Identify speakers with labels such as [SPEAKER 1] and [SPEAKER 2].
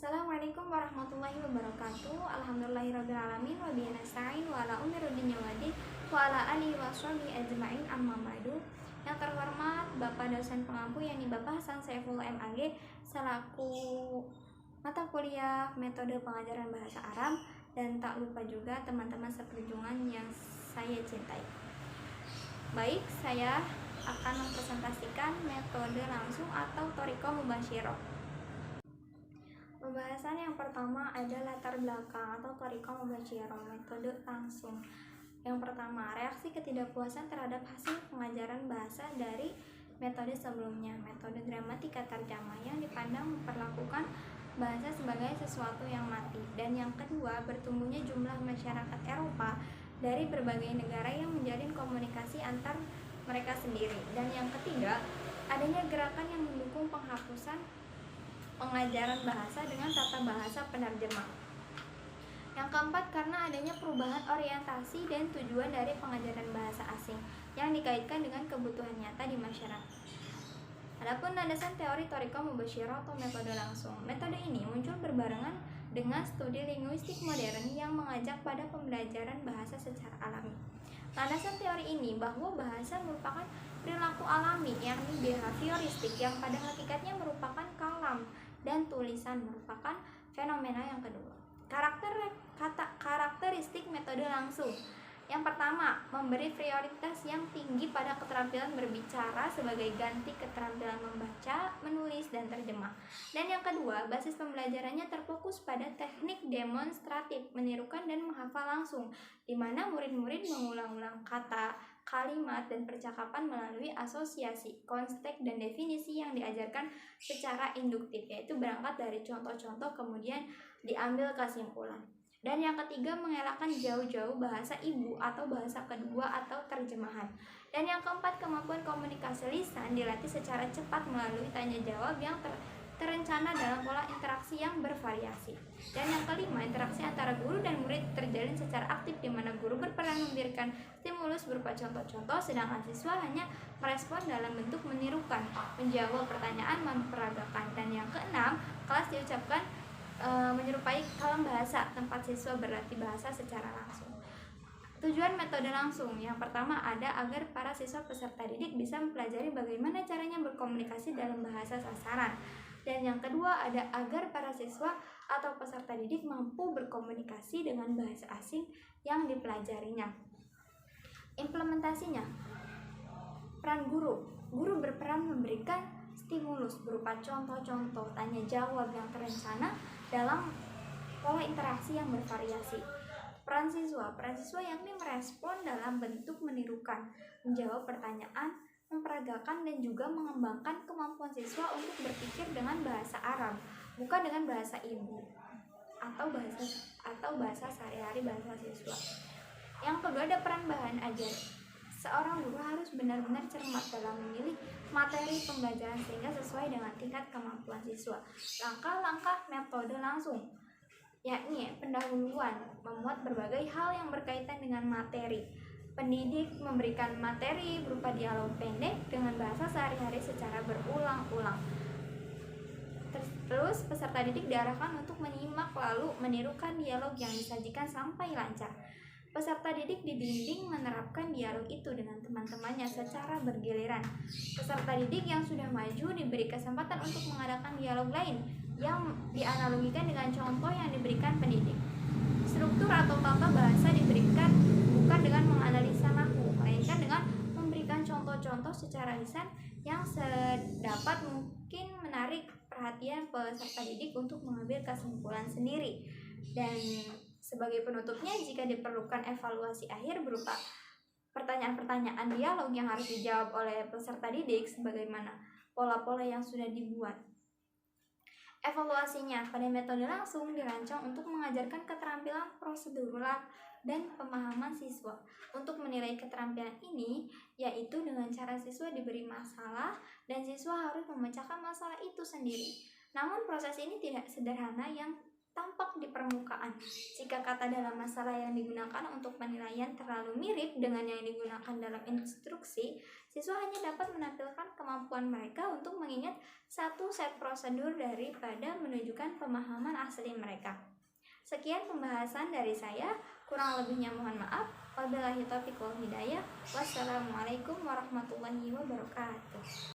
[SPEAKER 1] Assalamualaikum warahmatullahi wabarakatuh. Alhamdulillahirrabbilalamin. Wa bihi nasta'in wa ala umri dunya wadi wa ala alihi wa sahbihi ajma'in amma ba'du. Yang terhormat Bapak dosen pengampu yakni Bapak Hasan Saifullah MAG selaku mata kuliah metode pengajaran bahasa Arab, dan tak lupa juga teman-teman seperjuangan yang saya cintai. Baik, saya akan mempresentasikan metode langsung atau thoriqah mubasyirah. Pembahasan yang pertama ada latar belakang atau thoriqah mubasyirah, metode langsung. Yang pertama, reaksi ketidakpuasan terhadap hasil pengajaran bahasa dari metode sebelumnya, metode gramatika tarjamah yang dipandang memperlakukan bahasa sebagai sesuatu yang mati. Dan yang kedua, bertumbuhnya jumlah masyarakat Eropa dari berbagai negara yang menjalin komunikasi antar mereka sendiri. Dan yang ketiga, adanya gerakan yang mendukung penghapusan pengajaran bahasa dengan tata bahasa penerjemah. Yang keempat, karena adanya perubahan orientasi dan tujuan dari pengajaran bahasa asing yang dikaitkan dengan kebutuhan nyata di masyarakat. Adapun landasan teori thoriqah mubasyirah atau metode langsung. Metode ini muncul berbarengan dengan studi linguistik modern yang mengajak pada pembelajaran bahasa secara alami. Landasan teori ini bahwa bahasa merupakan perilaku alami, yakni behavioristik, yang pada hakikatnya merupakan kalam dan tulisan merupakan fenomena yang kedua. Karakteristik metode langsung. Yang pertama, memberi prioritas yang tinggi pada keterampilan berbicara sebagai ganti keterampilan membaca, menulis, dan terjemah. Dan yang kedua, basis pembelajarannya terfokus pada teknik demonstratif, menirukan dan menghafal langsung, di mana murid-murid mengulang-ulang kata, kalimat, dan percakapan melalui asosiasi, konteks, dan definisi yang diajarkan secara induktif, yaitu berangkat dari contoh-contoh kemudian diambil kesimpulan. Dan yang ketiga, mengelakkan jauh-jauh bahasa ibu atau bahasa kedua atau terjemahan. Dan yang keempat, kemampuan komunikasi lisan dilatih secara cepat melalui tanya jawab yang terencana dalam pola interaksi yang bervariasi. Dan yang kelima, interaksi antara guru dan murid terjalin secara aktif, di mana guru berperan memberikan stimulus berupa contoh-contoh, sedangkan siswa hanya merespon dalam bentuk menirukan, menjawab pertanyaan, memperagakan. Dan yang keenam, kelas diucapkan menyerupai kalam bahasa, tempat siswa berlatih bahasa secara langsung. Tujuan metode langsung yang pertama ada agar para siswa peserta didik bisa mempelajari bagaimana caranya berkomunikasi dalam bahasa sasaran. Dan yang kedua ada agar para siswa atau peserta didik mampu berkomunikasi dengan bahasa asing yang dipelajarinya. Implementasinya, peran guru. Guru berperan memberikan stimulus berupa contoh-contoh tanya jawab yang terencana dalam pola interaksi yang bervariasi. Peran siswa yakni merespon dalam bentuk menirukan, menjawab pertanyaan, memperagakan, dan juga mengembangkan kemampuan siswa untuk berpikir dengan bahasa Arab, bukan dengan bahasa ibu atau bahasa sehari-hari bahasa siswa. Yang kedua ada peran bahan ajar. Seorang guru harus benar-benar cermat dalam memilih materi pembelajaran sehingga sesuai dengan tingkat kemampuan siswa. Langkah-langkah metode langsung, yakni pendahuluan, memuat berbagai hal yang berkaitan dengan materi. Pendidik memberikan materi berupa dialog pendek dengan bahasa sehari-hari secara berulang-ulang. Terus peserta didik diarahkan untuk menyimak lalu menirukan dialog yang disajikan sampai lancar. Peserta didik dibimbing menerapkan dialog itu dengan teman-temannya secara bergiliran. Peserta didik yang sudah maju diberi kesempatan untuk mengadakan dialog lain yang dianalogikan dengan contoh yang diberikan pendidik. Struktur atau tata bahasa diberikan bukan dengan menganalisa nahu, melainkan dengan memberikan contoh-contoh secara lisan yang sedapat mungkin menarik perhatian peserta didik untuk mengambil kesimpulan sendiri. Dan sebagai penutupnya, jika diperlukan evaluasi akhir berupa pertanyaan-pertanyaan dialog yang harus dijawab oleh peserta didik sebagaimana pola-pola yang sudah dibuat. Evaluasinya pada metode langsung dirancang untuk mengajarkan keterampilan prosedural dan pemahaman siswa. Untuk menilai keterampilan ini, yaitu dengan cara siswa diberi masalah dan siswa harus memecahkan masalah itu sendiri. Namun proses ini tidak sederhana yang tampak di permukaan. Jika kata dalam masalah yang digunakan untuk penilaian terlalu mirip dengan yang digunakan dalam instruksi, siswa hanya dapat menampilkan kemampuan mereka untuk mengingat satu set prosedur daripada menunjukkan pemahaman asli mereka. Sekian pembahasan dari saya, kurang lebihnya mohon maaf. Wabillahi taufiq wal hidayah. Wassalamualaikum warahmatullahi wabarakatuh.